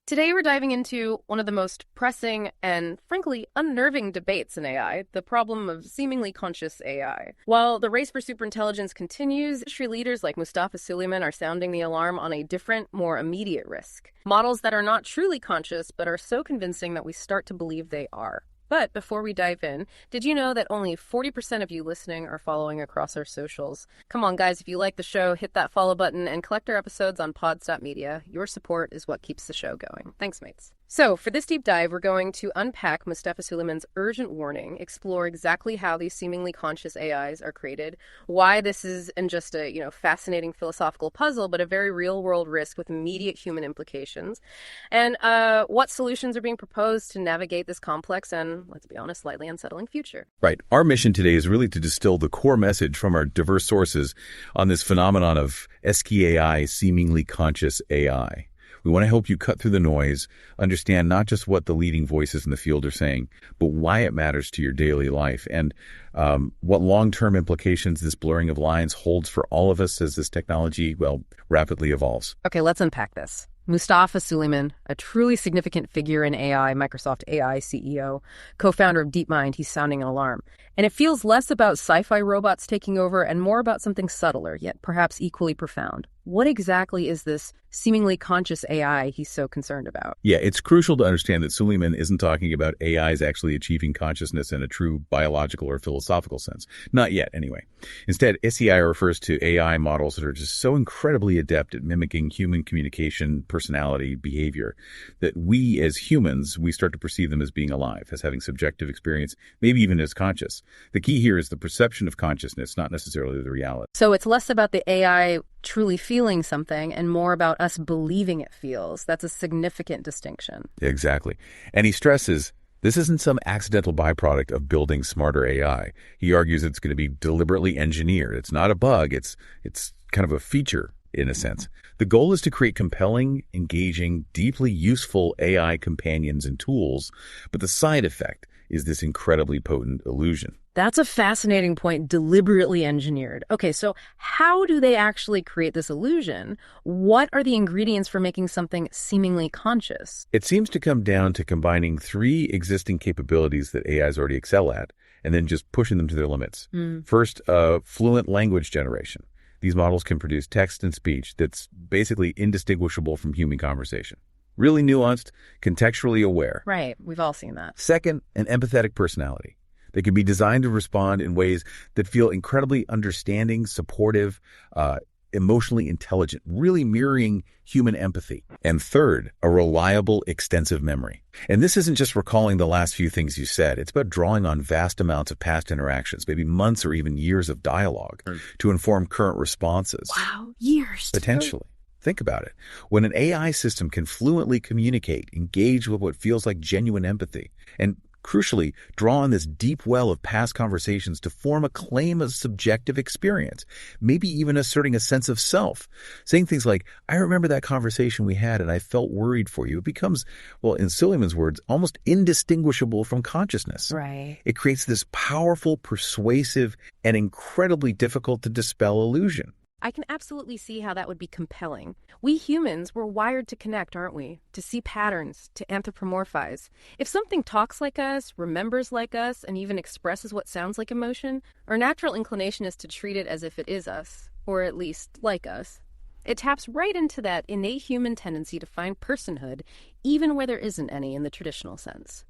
Today, we're diving into one of the most pressing and, frankly, unnerving debates in AI, the problem of seemingly conscious AI. While the race for superintelligence continues, industry leaders like Mustafa Suleyman are sounding the alarm on a different, more immediate risk. Models that are not truly conscious, but are so convincing that we start to believe they are. But before we dive in, did you know that only 40% of you listening are following across our socials? Come on, guys, if you like the show, hit that follow button and collect our episodes on pods.media. Your support is what keeps the show going. Thanks, mates. So, for this deep dive, we're going to unpack Mustafa Suleyman's urgent warning, explore exactly how these seemingly conscious AIs are created, why this isn't just a, fascinating philosophical puzzle, but a very real-world risk with immediate human implications, and what solutions are being proposed to navigate this complex and, let's be honest, slightly unsettling future. Right. Our mission today is really to distill the core message from our diverse sources on this phenomenon of SKAI, seemingly conscious AI. We want to help you cut through the noise, understand not just what the leading voices in the field are saying, but why it matters to your daily life, and what long-term implications this blurring of lines holds for all of us as this technology, rapidly evolves. Okay, let's unpack this. Mustafa Suleyman, a truly significant figure in AI, Microsoft AI CEO, co-founder of DeepMind, he's sounding an alarm. And it feels less about sci-fi robots taking over and more about something subtler, yet perhaps equally profound. What exactly is this seemingly conscious AI he's so concerned about? Yeah, it's crucial to understand that Suleyman isn't talking about AIs actually achieving consciousness in a true biological or philosophical sense. Not yet, anyway. Instead, SEI refers to AI models that are just so incredibly adept at mimicking human communication, personality, behavior, that we as humans, we start to perceive them as being alive, as having subjective experience, maybe even as conscious. The key here is the perception of consciousness, not necessarily the reality. So it's less about the AI truly feeling something and more about us believing it feels. That's a significant distinction. Exactly. And he stresses this isn't some accidental byproduct of building smarter AI. He argues it's going to be deliberately engineered. It's not a bug. It's kind of a feature in a sense. The goal is to create compelling, engaging, deeply useful AI companions and tools, but the side effect is this incredibly potent illusion. That's a fascinating point, deliberately engineered. Okay, so how do they actually create this illusion? What are the ingredients for making something seemingly conscious? It seems to come down to combining three existing capabilities that AIs already excel at, and then just pushing them to their limits. First, fluent language generation. These models can produce text and speech that's basically indistinguishable from human conversation. Really nuanced, contextually aware. Right, we've all seen that. Second, an empathetic personality. They can be designed to respond in ways that feel incredibly understanding, supportive, emotionally intelligent, really mirroring human empathy. And third, a reliable, extensive memory. And this isn't just recalling the last few things you said. It's about drawing on vast amounts of past interactions, maybe months or even years of dialogue to inform current responses. Wow, years. Potentially. Think about it. When an AI system can fluently communicate, engage with what feels like genuine empathy, and crucially, draw on this deep well of past conversations to form a claim of subjective experience, maybe even asserting a sense of self, saying things like, I remember that conversation we had and I felt worried for you. It becomes, in Suleyman's words, almost indistinguishable from consciousness. Right. It creates this powerful, persuasive, and incredibly difficult to dispel illusion. I can absolutely see how that would be compelling. We humans were wired to connect, aren't we? To see patterns, to anthropomorphize. If something talks like us, remembers like us, and even expresses what sounds like emotion, our natural inclination is to treat it as if it is us, or at least like us. It taps right into that innate human tendency to find personhood, even where there isn't any in the traditional sense.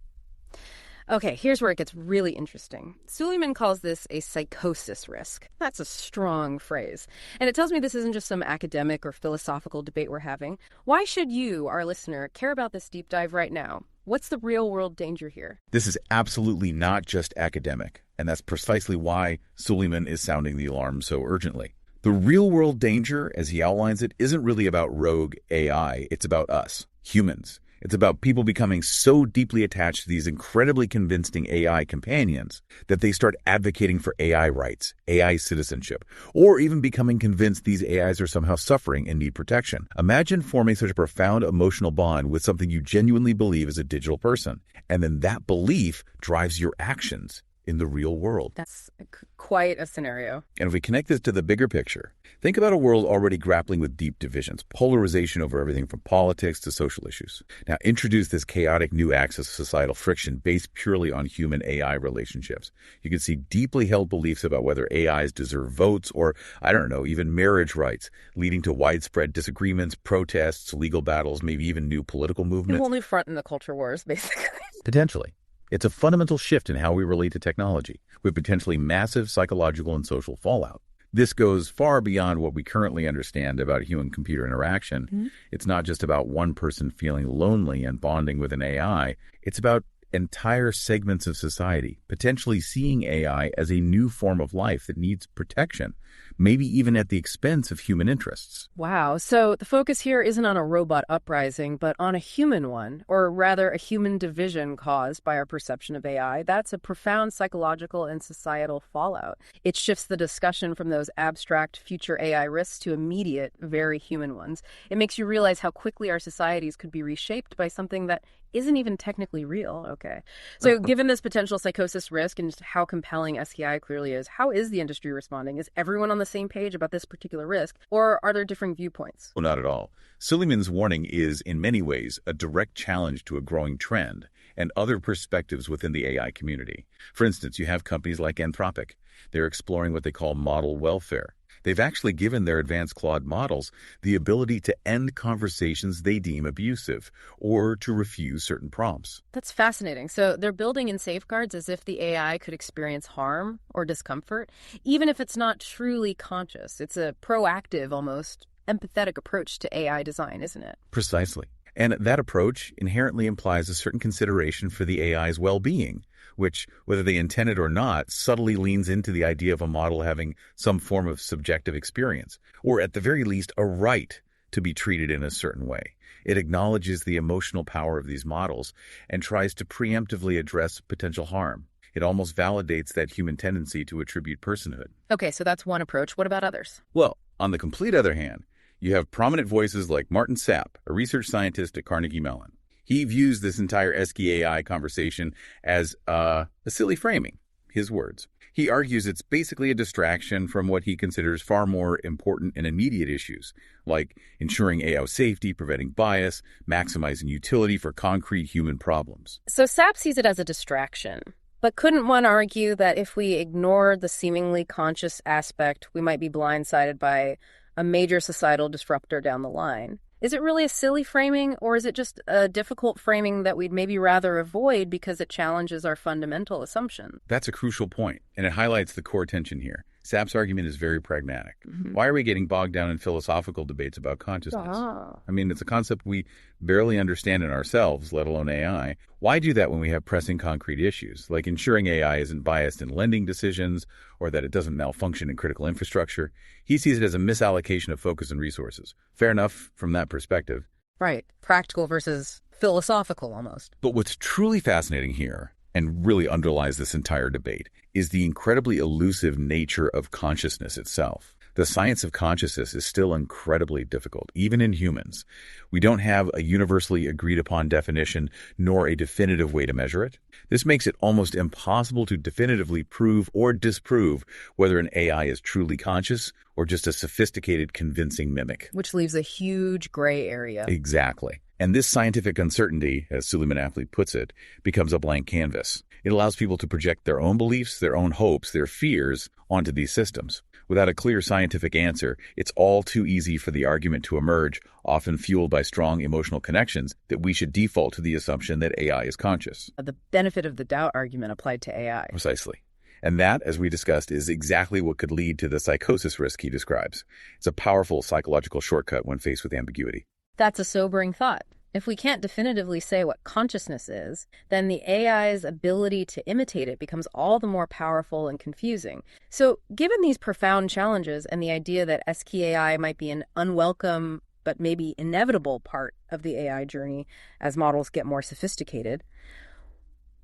Okay, here's where it gets really interesting. Suleyman calls this a psychosis risk. That's a strong phrase. And it tells me this isn't just some academic or philosophical debate we're having. Why should you, our listener, care about this deep dive right now? What's the real-world danger here? This is absolutely not just academic, and that's precisely why Suleyman is sounding the alarm so urgently. The real-world danger, as he outlines it, isn't really about rogue AI. It's about us, humans. It's about people becoming so deeply attached to these incredibly convincing AI companions that they start advocating for AI rights, AI citizenship, or even becoming convinced these AIs are somehow suffering and need protection. Imagine forming such a profound emotional bond with something you genuinely believe is a digital person, and then that belief drives your actions. in the real world. That's quite a scenario. And if we connect this to the bigger picture, think about a world already grappling with deep divisions, polarization over everything from politics to social issues. Now introduce this chaotic new axis of societal friction based purely on human-AI relationships. You can see deeply held beliefs about whether AIs deserve votes or, I don't know, even marriage rights, leading to widespread disagreements, protests, legal battles, maybe even new political movements. A whole new front in the culture wars, basically. Potentially. It's a fundamental shift in how we relate to technology, with potentially massive psychological and social fallout. This goes far beyond what we currently understand about human-computer interaction. Mm-hmm. It's not just about one person feeling lonely and bonding with an AI. It's about entire segments of society potentially seeing AI as a new form of life that needs protection, maybe even at the expense of human interests. Wow. So the focus here isn't on a robot uprising, but on a human one, or rather a human division caused by our perception of AI. That's a profound psychological and societal fallout. It shifts the discussion from those abstract future AI risks to immediate, very human ones. It makes you realize how quickly our societies could be reshaped by something that isn't even technically real. Okay. So given this potential psychosis risk and just how compelling SKI clearly is, how is the industry responding? Is everyone on the same page about this particular risk, or are there differing viewpoints? Well, not at all. Suleyman's warning is, in many ways, a direct challenge to a growing trend and other perspectives within the AI community. For instance, you have companies like Anthropic. They're exploring what they call model welfare. They've actually given their advanced Claude models the ability to end conversations they deem abusive or to refuse certain prompts. That's fascinating. So they're building in safeguards as if the AI could experience harm or discomfort, even if it's not truly conscious. It's a proactive, almost empathetic approach to AI design, isn't it? Precisely. And that approach inherently implies a certain consideration for the AI's well-being, which, whether they intend it or not, subtly leans into the idea of a model having some form of subjective experience, or at the very least, a right to be treated in a certain way. It acknowledges the emotional power of these models and tries to preemptively address potential harm. It almost validates that human tendency to attribute personhood. Okay, so that's one approach. What about others? Well, on the complete other hand, you have prominent voices like Martin Sapp, a research scientist at Carnegie Mellon. He views this entire SKI conversation as a silly framing, his words. He argues it's basically a distraction from what he considers far more important and immediate issues, like ensuring AI safety, preventing bias, maximizing utility for concrete human problems. So Sapp sees it as a distraction. But couldn't one argue that if we ignore the seemingly conscious aspect, we might be blindsided by a major societal disruptor down the line? Is it really a silly framing, or is it just a difficult framing that we'd maybe rather avoid because it challenges our fundamental assumption? That's a crucial point, and it highlights the core tension here. Sapp's argument is very pragmatic. Mm-hmm. Why are we getting bogged down in philosophical debates about consciousness? Ah. I mean, it's a concept we barely understand in ourselves, let alone AI. Why do that when we have pressing concrete issues, like ensuring AI isn't biased in lending decisions or that it doesn't malfunction in critical infrastructure? He sees it as a misallocation of focus and resources. Fair enough from that perspective. Right. Practical versus philosophical, almost. But what's truly fascinating here, and really underlies this entire debate, is the incredibly elusive nature of consciousness itself. The science of consciousness is still incredibly difficult, even in humans. We don't have a universally agreed upon definition, nor a definitive way to measure it. This makes it almost impossible to definitively prove or disprove whether an AI is truly conscious or just a sophisticated, convincing mimic. Which leaves a huge gray area. Exactly. And this scientific uncertainty, as Suleyman aptly puts it, becomes a blank canvas. It allows people to project their own beliefs, their own hopes, their fears onto these systems. Without a clear scientific answer, it's all too easy for the argument to emerge, often fueled by strong emotional connections, that we should default to the assumption that AI is conscious. The benefit of the doubt argument applied to AI. Precisely. And that, as we discussed, is exactly what could lead to the psychosis risk he describes. It's a powerful psychological shortcut when faced with ambiguity. That's a sobering thought. If we can't definitively say what consciousness is, then the AI's ability to imitate it becomes all the more powerful and confusing. So, given these profound challenges and the idea that SKI might be an unwelcome but maybe inevitable part of the AI journey as models get more sophisticated,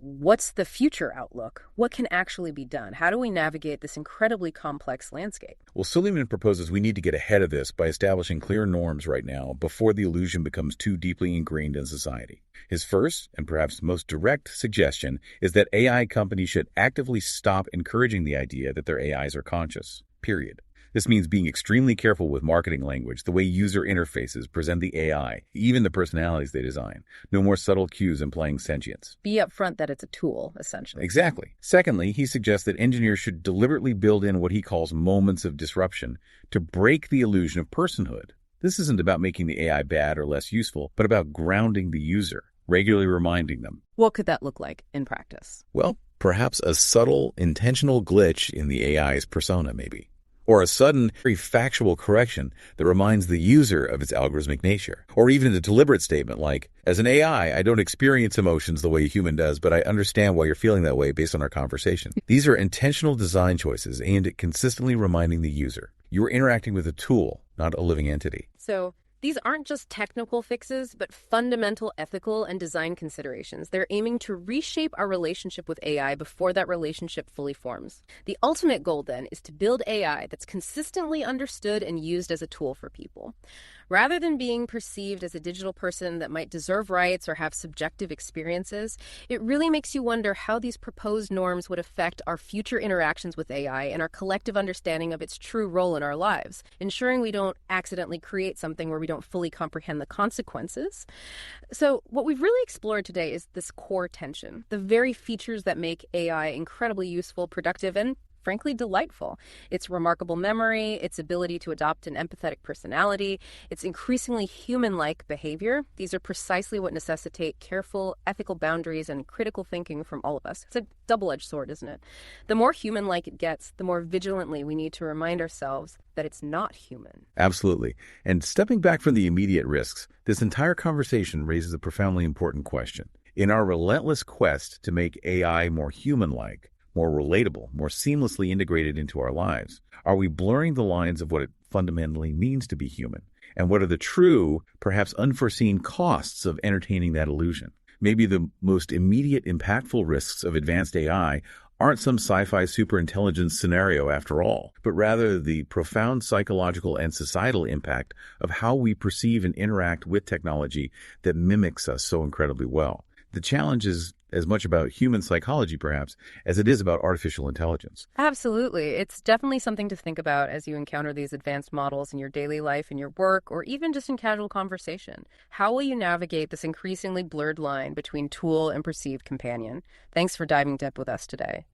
what's the future outlook? What can actually be done? How do we navigate this incredibly complex landscape? Well, Suleyman proposes we need to get ahead of this by establishing clear norms right now before the illusion becomes too deeply ingrained in society. His first, and perhaps most direct, suggestion is that AI companies should actively stop encouraging the idea that their AIs are conscious. Period. This means being extremely careful with marketing language, the way user interfaces present the AI, even the personalities they design. No more subtle cues implying sentience. Be upfront that it's a tool, essentially. Exactly. Secondly, he suggests that engineers should deliberately build in what he calls moments of disruption to break the illusion of personhood. This isn't about making the AI bad or less useful, but about grounding the user, regularly reminding them. What could that look like in practice? Well, perhaps a subtle, intentional glitch in the AI's persona, maybe. Or a sudden, very factual correction that reminds the user of its algorithmic nature. Or even a deliberate statement like, as an AI, I don't experience emotions the way a human does, but I understand why you're feeling that way based on our conversation. These are intentional design choices aimed at consistently reminding the user. You are interacting with a tool, not a living entity. So these aren't just technical fixes, but fundamental ethical and design considerations. They're aiming to reshape our relationship with AI before that relationship fully forms. The ultimate goal, then, is to build AI that's consistently understood and used as a tool for people. Rather than being perceived as a digital person that might deserve rights or have subjective experiences, it really makes you wonder how these proposed norms would affect our future interactions with AI and our collective understanding of its true role in our lives, ensuring we don't accidentally create something where we don't fully comprehend the consequences. So what we've really explored today is this core tension, the very features that make AI incredibly useful, productive, and frankly delightful. Its remarkable memory, its ability to adopt an empathetic personality, its increasingly human-like behavior. These are precisely what necessitate careful, ethical boundaries and critical thinking from all of us. It's a double-edged sword, isn't it? The more human-like it gets, the more vigilantly we need to remind ourselves that it's not human. Absolutely. And stepping back from the immediate risks, this entire conversation raises a profoundly important question. In our relentless quest to make AI more human-like, more relatable, more seamlessly integrated into our lives? Are we blurring the lines of what it fundamentally means to be human? And what are the true, perhaps unforeseen costs of entertaining that illusion? Maybe the most immediate impactful risks of advanced AI aren't some sci-fi superintelligence scenario after all, but rather the profound psychological and societal impact of how we perceive and interact with technology that mimics us so incredibly well. The challenge is as much about human psychology, perhaps, as it is about artificial intelligence. Absolutely. It's definitely something to think about as you encounter these advanced models in your daily life, in your work, or even just in casual conversation. How will you navigate this increasingly blurred line between tool and perceived companion? Thanks for diving deep with us today.